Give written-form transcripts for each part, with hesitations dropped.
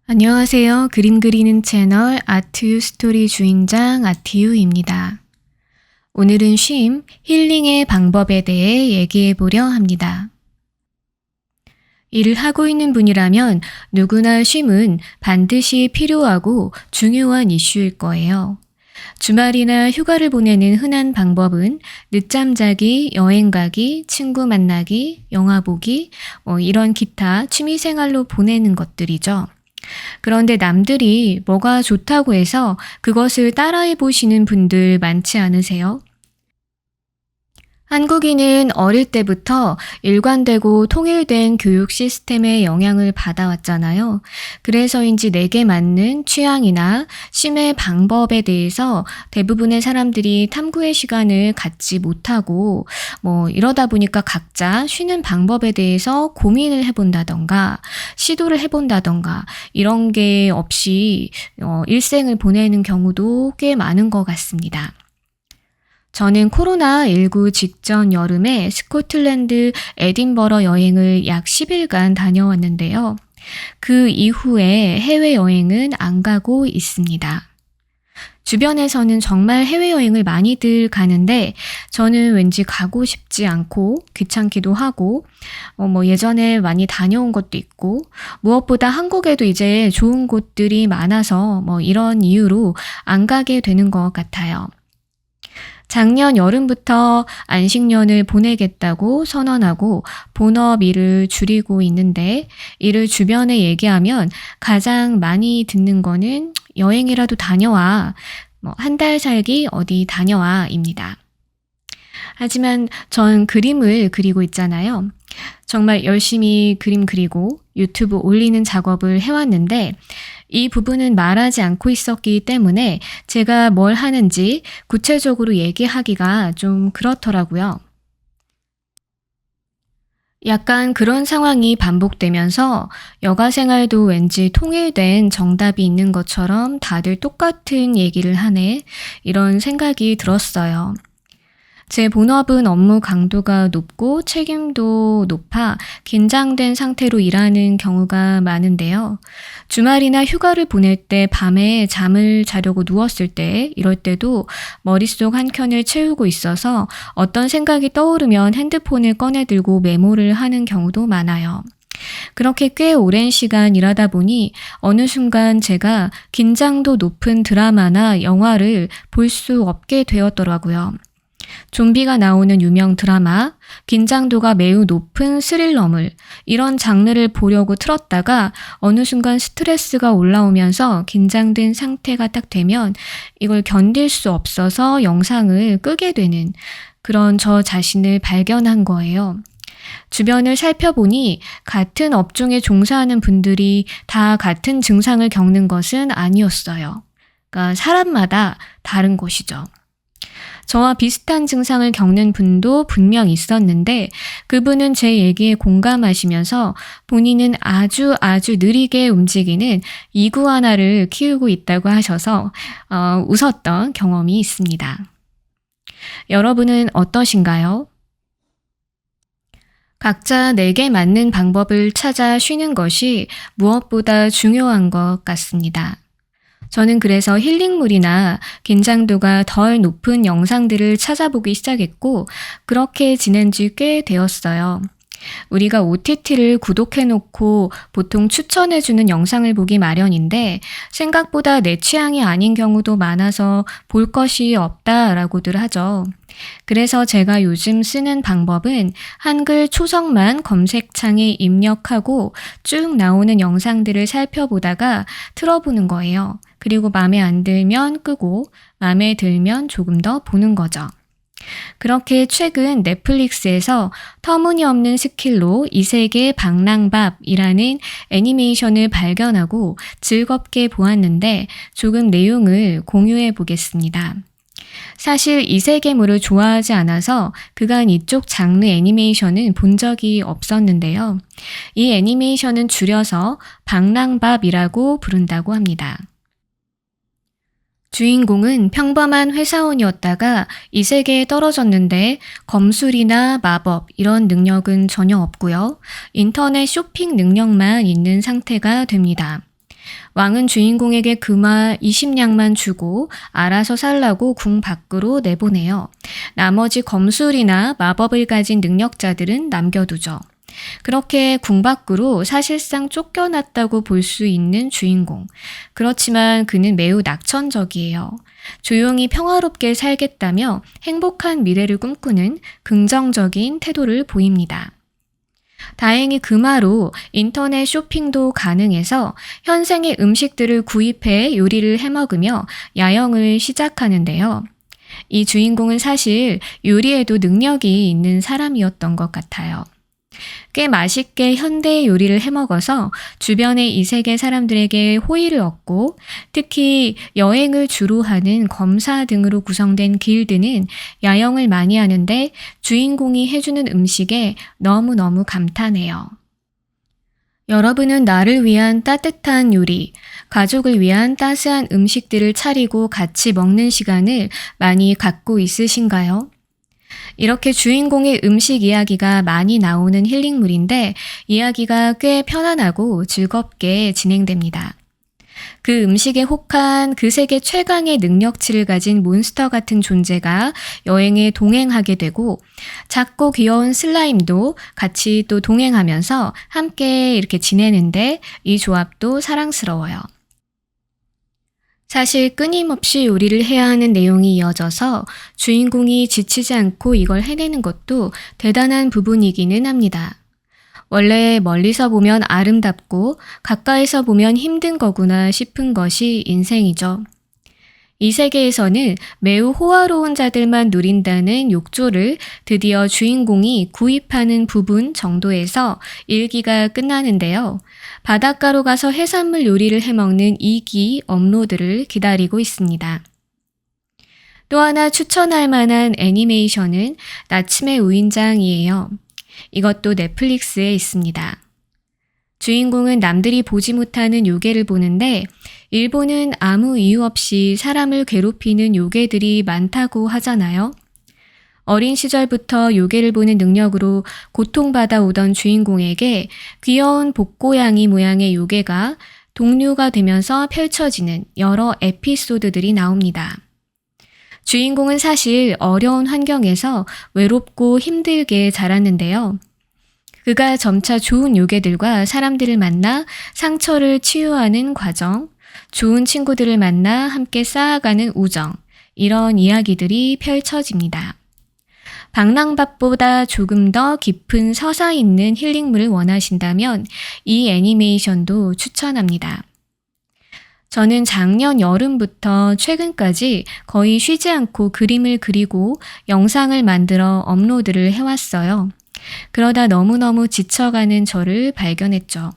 안녕하세요. 그림 그리는 채널 아트유 스토리 주인장 아트유입니다. 오늘은 쉼, 힐링의 방법에 대해 얘기해 보려 합니다. 일을 하고 있는 분이라면 누구나 쉼은 반드시 필요하고 중요한 이슈일 거예요. 주말이나 휴가를 보내는 흔한 방법은 늦잠 자기, 여행 가기, 친구 만나기, 영화 보기, 이런 기타 취미 생활로 보내는 것들이죠. 그런데 남들이 뭐가 좋다고 해서 그것을 따라해 보시는 분들 많지 않으세요? 한국인은 어릴 때부터 일관되고 통일된 교육 시스템의 영향을 받아왔잖아요. 그래서인지 내게 맞는 취향이나 심의 방법에 대해서 대부분의 사람들이 탐구의 시간을 갖지 못하고 이러다 보니까 각자 쉬는 방법에 대해서 고민을 해본다던가 시도를 해본다던가 이런 게 없이 일생을 보내는 경우도 꽤 많은 것 같습니다. 저는 코로나19 직전 여름에 스코틀랜드 에딘버러 여행을 약 10일간 다녀왔는데요. 그 이후에 해외여행은 안 가고 있습니다. 주변에서는 정말 해외여행을 많이들 가는데 저는 왠지 가고 싶지 않고 귀찮기도 하고 예전에 많이 다녀온 것도 있고 무엇보다 한국에도 이제 좋은 곳들이 많아서 이런 이유로 안 가게 되는 것 같아요. 작년 여름부터 안식년을 보내겠다고 선언하고 본업 일을 줄이고 있는데 이를 주변에 얘기하면 가장 많이 듣는 거는 여행이라도 다녀와, 한 달 살기 어디 다녀와입니다. 하지만 전 그림을 그리고 있잖아요. 정말 열심히 그림 그리고 유튜브 올리는 작업을 해왔는데 이 부분은 말하지 않고 있었기 때문에 제가 뭘 하는지 구체적으로 얘기하기가 좀 그렇더라고요. 약간 그런 상황이 반복되면서 여가 생활도 왠지 통일된 정답이 있는 것처럼 다들 똑같은 얘기를 하네. 이런 생각이 들었어요. 제 본업은 업무 강도가 높고 책임도 높아 긴장된 상태로 일하는 경우가 많은데요. 주말이나 휴가를 보낼 때 밤에 잠을 자려고 누웠을 때, 이럴 때도 머릿속 한켠을 채우고 있어서 어떤 생각이 떠오르면 핸드폰을 꺼내들고 메모를 하는 경우도 많아요. 그렇게 꽤 오랜 시간 일하다 보니 어느 순간 제가 긴장도 높은 드라마나 영화를 볼 수 없게 되었더라고요. 좀비가 나오는 유명 드라마, 긴장도가 매우 높은 스릴러물, 이런 장르를 보려고 틀었다가 어느 순간 스트레스가 올라오면서 긴장된 상태가 딱 되면 이걸 견딜 수 없어서 영상을 끄게 되는 그런 저 자신을 발견한 거예요. 주변을 살펴보니 같은 업종에 종사하는 분들이 다 같은 증상을 겪는 것은 아니었어요. 그러니까 사람마다 다른 것이죠. 저와 비슷한 증상을 겪는 분도 분명 있었는데 그분은 제 얘기에 공감하시면서 본인은 아주 느리게 움직이는 이구아나를 키우고 있다고 하셔서 웃었던 경험이 있습니다. 여러분은 어떠신가요? 각자 내게 맞는 방법을 찾아 쉬는 것이 무엇보다 중요한 것 같습니다. 저는 그래서 힐링물이나 긴장도가 덜 높은 영상들을 찾아보기 시작했고 그렇게 지낸 지 꽤 되었어요. 우리가 OTT를 구독해놓고 보통 추천해주는 영상을 보기 마련인데 생각보다 내 취향이 아닌 경우도 많아서 볼 것이 없다라고들 하죠. 그래서 제가 요즘 쓰는 방법은 한글 초성만 검색창에 입력하고 쭉 나오는 영상들을 살펴보다가 틀어보는 거예요. 그리고 마음에 안 들면 끄고 마음에 들면 조금 더 보는 거죠. 그렇게 최근 넷플릭스에서 터무니없는 스킬로 이세계 방랑밥이라는 애니메이션을 발견하고 즐겁게 보았는데 조금 내용을 공유해 보겠습니다. 사실 이세계물을 좋아하지 않아서 그간 이쪽 장르 애니메이션은 본 적이 없었는데요. 이 애니메이션은 줄여서 방랑밥이라고 부른다고 합니다. 주인공은 평범한 회사원이었다가 이 세계에 떨어졌는데 검술이나 마법 이런 능력은 전혀 없고요. 인터넷 쇼핑 능력만 있는 상태가 됩니다. 왕은 주인공에게 금화 20냥만 주고 알아서 살라고 궁 밖으로 내보내요. 나머지 검술이나 마법을 가진 능력자들은 남겨두죠. 그렇게 궁 밖으로 사실상 쫓겨났다고 볼 수 있는 주인공. 그렇지만 그는 매우 낙천적이에요. 조용히 평화롭게 살겠다며 행복한 미래를 꿈꾸는 긍정적인 태도를 보입니다. 다행히 금화로 인터넷 쇼핑도 가능해서 현생의 음식들을 구입해 요리를 해먹으며 야영을 시작하는데요. 이 주인공은 사실 요리에도 능력이 있는 사람이었던 것 같아요. 꽤 맛있게 현대 요리를 해먹어서 주변의 이 세계 사람들에게 호의를 얻고 특히 여행을 주로 하는 검사 등으로 구성된 길드는 야영을 많이 하는데 주인공이 해주는 음식에 너무너무 감탄해요. 여러분은 나를 위한 따뜻한 요리, 가족을 위한 따스한 음식들을 차리고 같이 먹는 시간을 많이 갖고 있으신가요? 이렇게 주인공의 음식 이야기가 많이 나오는 힐링물인데 이야기가 꽤 편안하고 즐겁게 진행됩니다. 그 음식에 혹한 그 세계 최강의 능력치를 가진 몬스터 같은 존재가 여행에 동행하게 되고 작고 귀여운 슬라임도 같이 또 동행하면서 함께 이렇게 지내는데 이 조합도 사랑스러워요. 사실 끊임없이 요리를 해야 하는 내용이 이어져서 주인공이 지치지 않고 이걸 해내는 것도 대단한 부분이기는 합니다. 원래 멀리서 보면 아름답고 가까이서 보면 힘든 거구나 싶은 것이 인생이죠. 이 세계에서는 매우 호화로운 자들만 누린다는 욕조를 드디어 주인공이 구입하는 부분 정도에서 일기가 끝나는데요. 바닷가로 가서 해산물 요리를 해먹는 2기 업로드를 기다리고 있습니다. 또 하나 추천할 만한 애니메이션은 나침의 우인장이에요. 이것도 넷플릭스에 있습니다. 주인공은 남들이 보지 못하는 요괴를 보는데 일본은 아무 이유 없이 사람을 괴롭히는 요괴들이 많다고 하잖아요. 어린 시절부터 요괴를 보는 능력으로 고통받아 오던 주인공에게 귀여운 복고양이 모양의 요괴가 동료가 되면서 펼쳐지는 여러 에피소드들이 나옵니다. 주인공은 사실 어려운 환경에서 외롭고 힘들게 자랐는데요. 그가 점차 좋은 요괴들과 사람들을 만나 상처를 치유하는 과정, 좋은 친구들을 만나 함께 쌓아가는 우정, 이런 이야기들이 펼쳐집니다. 방랑밥보다 조금 더 깊은 서사 있는 힐링물을 원하신다면 이 애니메이션도 추천합니다. 저는 작년 여름부터 최근까지 거의 쉬지 않고 그림을 그리고 영상을 만들어 업로드를 해왔어요. 그러다 너무너무 지쳐가는 저를 발견했죠.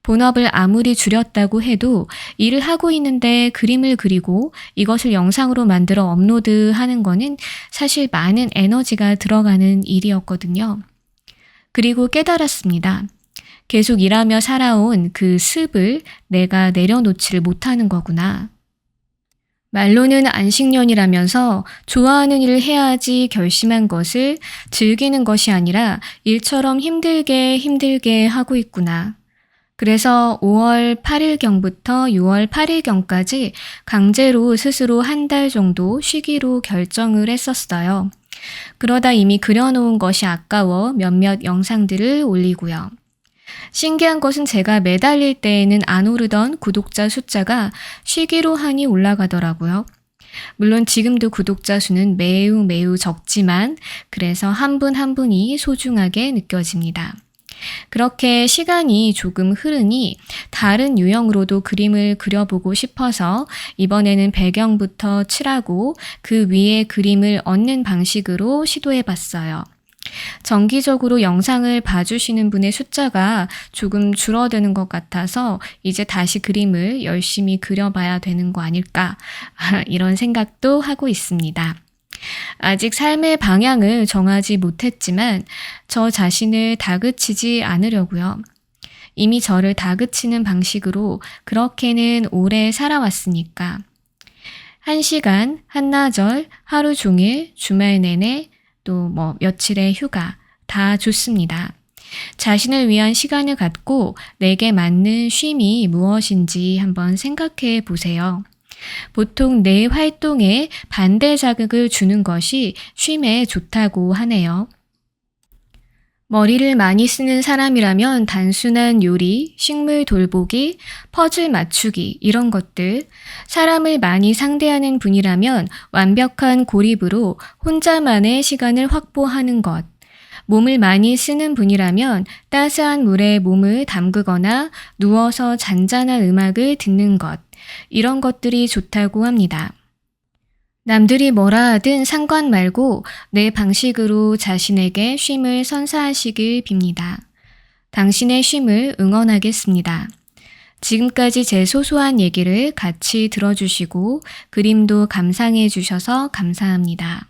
본업을 아무리 줄였다고 해도 일을 하고 있는데 그림을 그리고 이것을 영상으로 만들어 업로드하는 거는 사실 많은 에너지가 들어가는 일이었거든요. 그리고 깨달았습니다. 계속 일하며 살아온 그 습을 내가 내려놓지를 못하는 거구나. 말로는 안식년이라면서 좋아하는 일을 해야지 결심한 것을 즐기는 것이 아니라 일처럼 힘들게 하고 있구나. 그래서 5월 8일경부터 6월 8일경까지 강제로 스스로 한 달 정도 쉬기로 결정을 했었어요. 그러다 이미 그려놓은 것이 아까워 몇몇 영상들을 올리고요. 신기한 것은 제가 매달릴 때에는 안 오르던 구독자 숫자가 쉬기로 하니 올라가더라고요. 물론 지금도 구독자 수는 매우 적지만 그래서 한 분 한 분이 소중하게 느껴집니다. 그렇게 시간이 조금 흐르니 다른 유형으로도 그림을 그려보고 싶어서 이번에는 배경부터 칠하고 그 위에 그림을 얹는 방식으로 시도해봤어요. 정기적으로 영상을 봐주시는 분의 숫자가 조금 줄어드는 것 같아서 이제 다시 그림을 열심히 그려봐야 되는 거 아닐까 이런 생각도 하고 있습니다. 아직 삶의 방향을 정하지 못했지만 저 자신을 다그치지 않으려고요. 이미 저를 다그치는 방식으로 그렇게는 오래 살아왔으니까. 1시간, 한나절, 하루 종일, 주말 내내 또 며칠의 휴가 다 좋습니다. 자신을 위한 시간을 갖고 내게 맞는 쉼이 무엇인지 한번 생각해 보세요. 보통 뇌 활동에 반대 자극을 주는 것이 쉼에 좋다고 하네요. 머리를 많이 쓰는 사람이라면 단순한 요리, 식물 돌보기, 퍼즐 맞추기 이런 것들, 사람을 많이 상대하는 분이라면 완벽한 고립으로 혼자만의 시간을 확보하는 것, 몸을 많이 쓰는 분이라면 따스한 물에 몸을 담그거나 누워서 잔잔한 음악을 듣는 것, 이런 것들이 좋다고 합니다. 남들이 뭐라 하든 상관 말고 내 방식으로 자신에게 쉼을 선사하시길 빕니다. 당신의 쉼을 응원하겠습니다. 지금까지 제 소소한 얘기를 같이 들어주시고 그림도 감상해 주셔서 감사합니다.